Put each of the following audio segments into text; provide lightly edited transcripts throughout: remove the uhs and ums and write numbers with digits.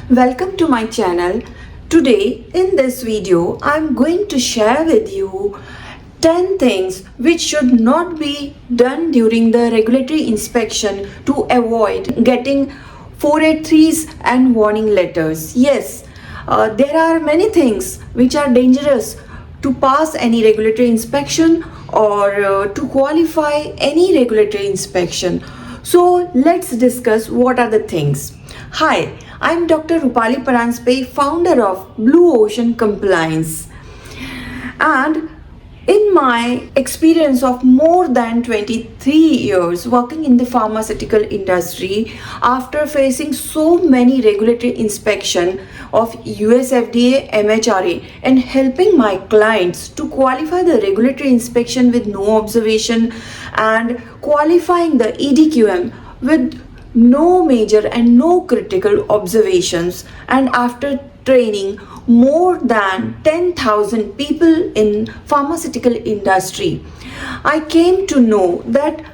Welcome to my channel. Today in this video I'm going to share with you 10 things which should not be done during the regulatory inspection to avoid getting 483s and warning letters. Yes, there are many things which are dangerous to pass any regulatory inspection or to qualify any regulatory inspection. So let's discuss what are the things. Hi, I'm Dr. Rupali Paranspe, founder of Blue Ocean Compliance. And in my experience of more than 23 years working in the pharmaceutical industry, after facing so many regulatory inspection of US FDA, MHRA, and helping my clients to qualify the regulatory inspection with no observation and qualifying the EDQM with no major and no critical observations, and after training more than 10,000 people in pharmaceutical industry, I came to know that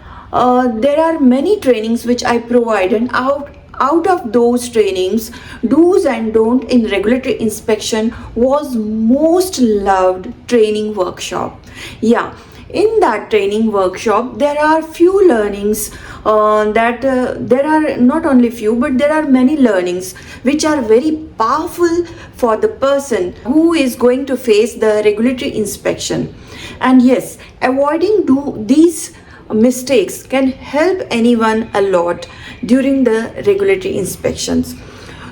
there are many trainings which I provide, and out of those trainings, do's and don't in regulatory inspection was most loved training workshop. Yeah, in that training workshop there are few learnings there are not only few but there are many learnings which are very powerful for the person who is going to face the regulatory inspection. And yes, avoiding these mistakes can help anyone a lot during the regulatory inspections.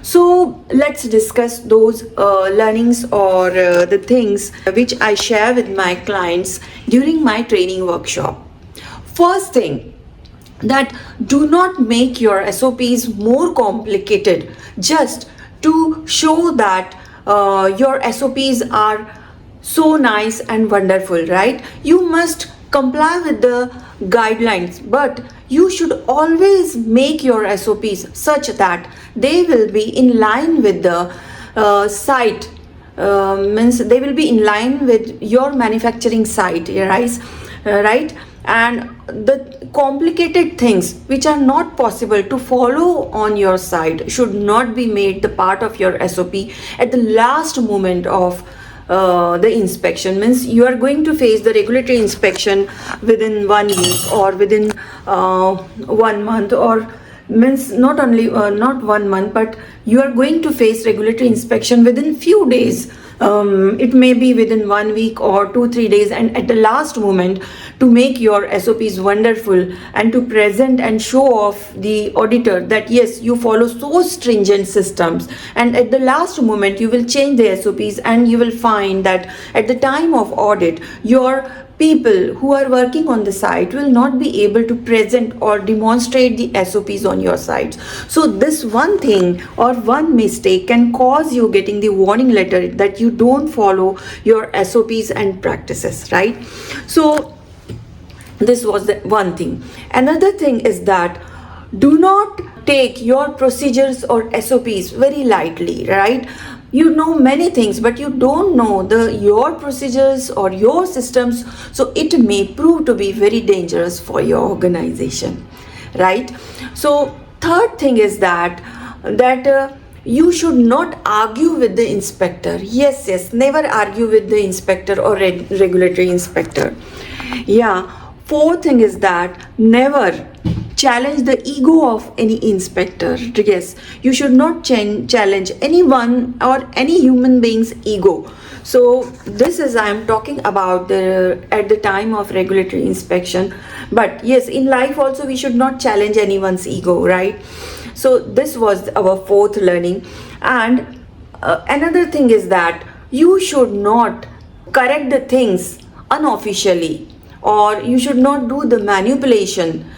So let's discuss those learnings or the things which I share with my clients during my training workshop. First thing, that do not make your SOPs more complicated just to show that your SOPs are so nice and wonderful, right? You must comply with the guidelines, but you should always make your SOPs such that they will be in line with the site, means they will be in line with your manufacturing site, right? And the complicated things which are not possible to follow on your site should not be made the part of your SOP at the last moment of the inspection. Means you are going to face the regulatory inspection within 1 week or within 1 month, or means not only not 1 month, but you are going to face regulatory inspection within few days. It may be within 1 week or 2-3 days, and at the last moment to make your SOPs wonderful and to present and show off the auditor that yes, you follow so stringent systems, and at the last moment you will change the SOPs and you will find that at the time of audit your people who are working on the site will not be able to present or demonstrate the SOPs on your sites. So this one thing or one mistake can cause you getting the warning letter that you don't follow your SOPs and practices, right? So this was the one thing. Another thing is that do not take your procedures or SOPs very lightly, right? You know many things, but you don't know your procedures or your systems, so it may prove to be very dangerous for your organization, right? So third thing is that you should not argue with the inspector. Yes, never argue with the inspector or regulatory inspector. Yeah. Fourth thing is that never challenge the ego of any inspector. Yes, you should not challenge anyone or any human being's ego. So this is I am talking about at the time of regulatory inspection. But yes, in life also we should not challenge anyone's ego, right? So this was our fourth learning. And another thing is that you should not correct the things unofficially, or you should not do the manipulation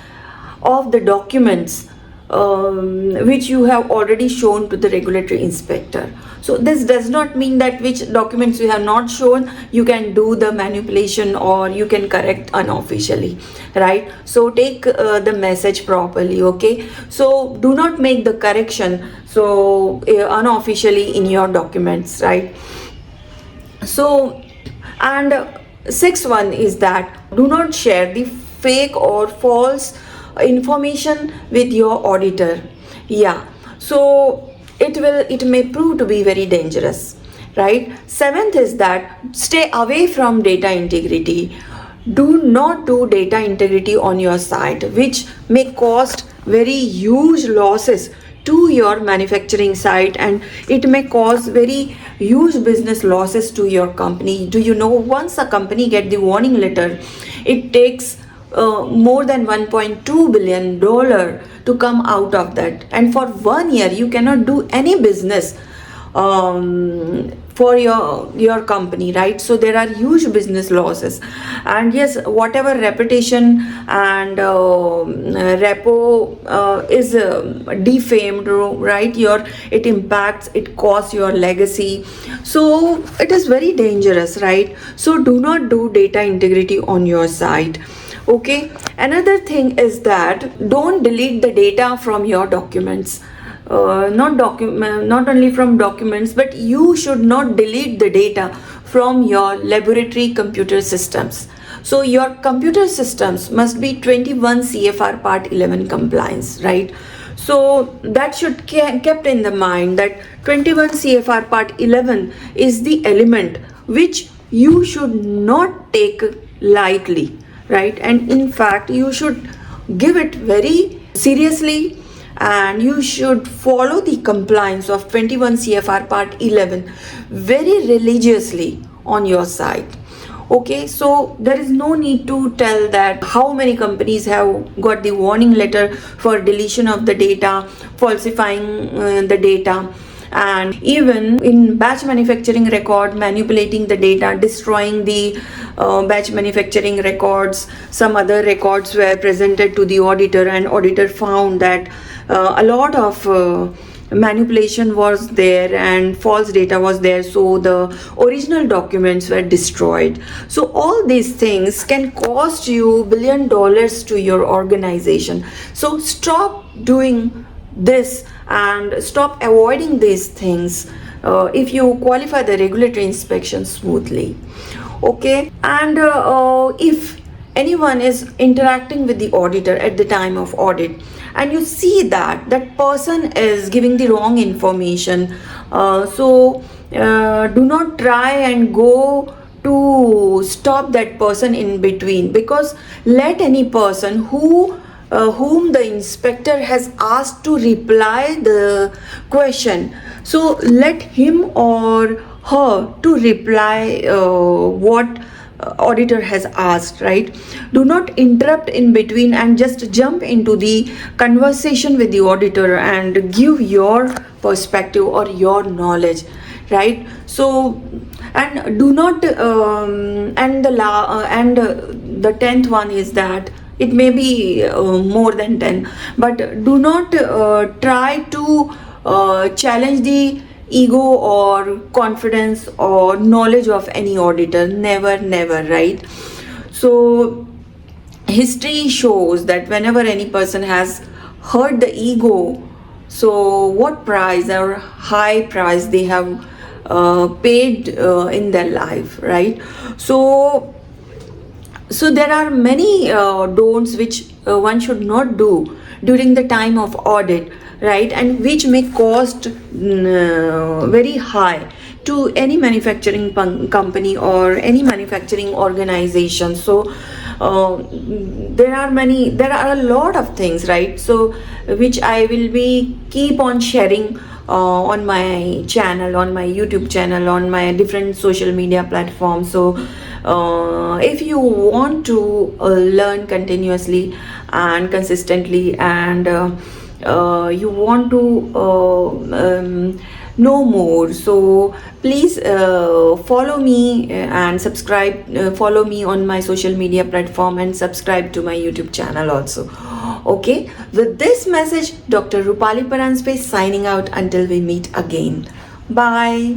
of the documents which you have already shown to the regulatory inspector. So this does not mean that which documents you have not shown you can do the manipulation or you can correct unofficially, right? So take the message properly, okay? So do not make the correction so unofficially in your documents, right? So, and sixth one is that do not share the fake or false information with your auditor. Yeah, so it may prove to be very dangerous, right? Seventh is that stay away from data integrity. Do not do data integrity on your site, which may cost very huge losses to your manufacturing site, and it may cause very huge business losses to your company. Do you know, once a company get the warning letter, it takes more than 1.2 billion dollar to come out of that, and for 1 year you cannot do any business for your company, right? So there are huge business losses. And yes, whatever reputation and repo is defamed, right? It impacts, it costs your legacy, so it is very dangerous, right? So do not do data integrity on your site. Okay, another thing is that don't delete the data from your documents. Not only from documents, but you should not delete the data from your laboratory computer systems. So your computer systems must be 21 CFR Part 11 compliance, right? So that should kept in the mind that 21 CFR Part 11 is the element which you should not take lightly, right? And in fact, you should give it very seriously, and you should follow the compliance of 21 CFR Part 11 very religiously on your site. Okay, so there is no need to tell that how many companies have got the warning letter for deletion of the data, falsifying the data, and even in batch manufacturing record, manipulating the data, destroying the batch manufacturing records. Some other records were presented to the auditor, and auditor found that a lot of manipulation was there and false data was there, so the original documents were destroyed. So all these things can cost you $1 billion to your organization. So stop doing this and stop avoiding these things if you qualify the regulatory inspection smoothly. Okay, and if anyone is interacting with the auditor at the time of audit, and you see that that person is giving the wrong information, so do not try and go to stop that person in between, because let any person whom the inspector has asked to reply the question, so let him or her to reply what auditor has asked, right? Do not interrupt in between and just jump into the conversation with the auditor and give your perspective or your knowledge, right? So, and do not and the 10th one is that it may be more than 10, but do not try to challenge the ego or confidence or knowledge of any auditor. Never, right? So history shows that whenever any person has hurt the ego, so what price or high price they have paid in their life, right? So there are many don'ts which one should not do during the time of audit, right? And which may cost very high to any manufacturing company or any manufacturing organization. So there are a lot of things, right? So which I will be keep on sharing on my channel, on my YouTube channel, on my different social media platforms. So if you want to learn continuously and consistently, and you want to know more, so please follow me and subscribe, follow me on my social media platform and subscribe to my YouTube channel also. Okay, with this message, Dr. Rupali Paranspe signing out until we meet again. Bye.